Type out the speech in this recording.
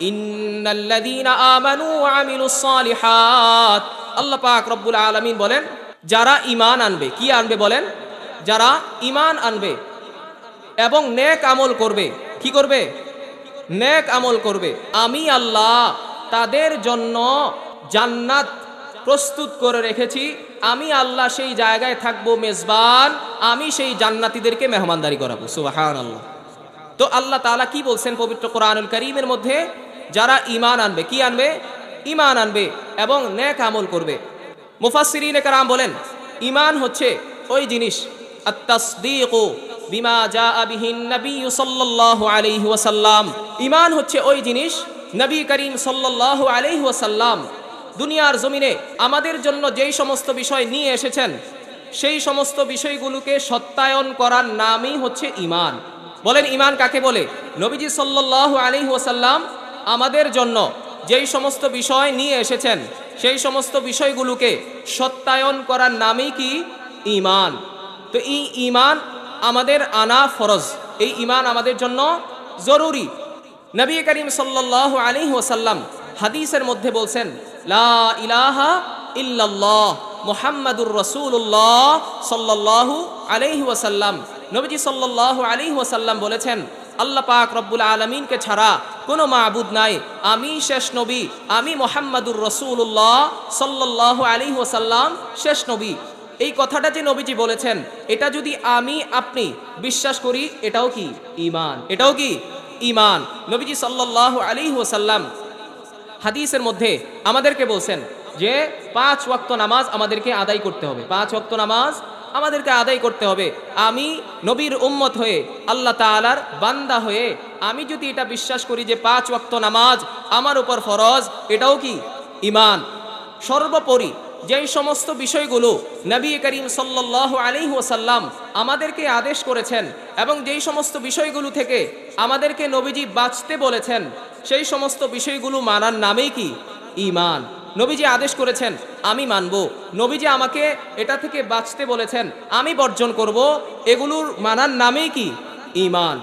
ইন্নাল্লাযীনা আমানু ওয়া আমিলুস সালিহাত, আল্লাহ পাক রব্বুল আলামিন বলেন যারা ঈমান আনবে, কি আনবে বলেন? যারা ঈমান আনবে এবং নেক আমল করবে। কি করবে? নেক আমল করবে। আমি আল্লাহ তাদের জন্য জান্নাত প্রস্তুত করে রেখেছি। আমি আল্লাহ সেই জায়গায় থাকবো মেজবান, আমি সেই জান্নাতীদেরকে মেহমানদারি করাবো। সুবহানাল্লাহ। তো আল্লাহ তাআলা কি বলছেন পবিত্র কোরআনুল কারীমের মধ্যে? যারা ঈমান আনবে, কি আনবে? ঈমান আনবে এবং নেক আমল করবে। মুফাসসিরিনে কেরাম বলেন ঈমান হচ্ছে ওই জিনিস, আত-তাসদীকু বিমা জাআ বিহিন নবী সাল্লাল্লাহু আলাইহি ওয়াসাল্লাম। ঈমান হচ্ছে ওই জিনিস, নবী করিম সাল্লাল্লাহু আলাইহি ওয়াসাল্লাম দুনিয়ার জমিনে আমাদের জন্য যেই সমস্ত বিষয় নিয়ে এসেছেন সেই সমস্ত বিষয়গুলোকে সত্যায়ন করার নামই হচ্ছে ঈমান। বলেন ঈমান কাকে বলে? নবীজি সাল্লাল্লাহু আলাইহি ওয়াসাল্লাম আমাদের জন্য যেই সমস্ত বিষয় নিয়ে এসেছেন সেই সমস্ত বিষয়গুলোকে সত্যায়ন করার নামই কি? ঈমান। তো এই ঈমান আমাদের আনা ফরজ, এই ঈমান আমাদের জন্য জরুরি। নবী করিম সাল্লাল্লাহু আলাইহি ওয়াসাল্লাম হাদিসের মধ্যে বলছেন লা ইলাহা ইল্লাল্লাহ মুহাম্মাদুর রাসূলুল্লাহ সাল্লাল্লাহু আলাইহি ওয়াসাল্লাম। নবীজি সাল্লাল্লাহু আলাইহি ওয়াসাল্লাম বলেছেন আল্লাহ পাক রব্বুল আলামিনকে ছাড়া কোনো মাবুদ নাই, আমি শেষ নবী, আমি মুহাম্মাদুর রাসূলুল্লাহ সাল্লাল্লাহু আলাইহি ওয়াসাল্লাম শেষ নবী। এই কথাটা যে নবীজি বলেছেন এটা যদি আমি আপনি বিশ্বাস করি এটাও কি ঈমান? এটাও কি ঈমান? নবীজি সাল্লাল্লাহু আলাইহি ওয়াসাল্লাম হাদিসের মধ্যে আমাদেরকে বলছেন যে 5 ওয়াক্ত নামাজ আমাদেরকে আদায় করতে হবে। 5 ওয়াক্ত নামাজ আমাদেরকে আদায় করতে হবে। আমি নবীর উম্মত হয়ে, আল্লাহ তাআলার বান্দা হয়ে আমি যদি এটা বিশ্বাস করি যে 5 ওয়াক্ত নামাজ আমার উপর ফরজ, এটাও কি ঈমান। সর্বোপরি যেই সমস্ত বিষয়গুলো নবী করিম সাল্লাল্লাহু আলাইহি ওয়াসাল্লাম আমাদেরকে আদেশ করেছেন এবং যেই সমস্ত বিষয়গুলো থেকে আমাদেরকে নবীজি বাঁচতে বলেছেন সেই সমস্ত বিষয়গুলো মানার নামেই কি ঈমান। নবীজি আদেশ করেছেন আমি মানব, নবীজি আমাকে এটা থেকে বাঁচতে বলেছেন আমি বর্জন করব, এগুলোর মানার নামেই কি ঈমান।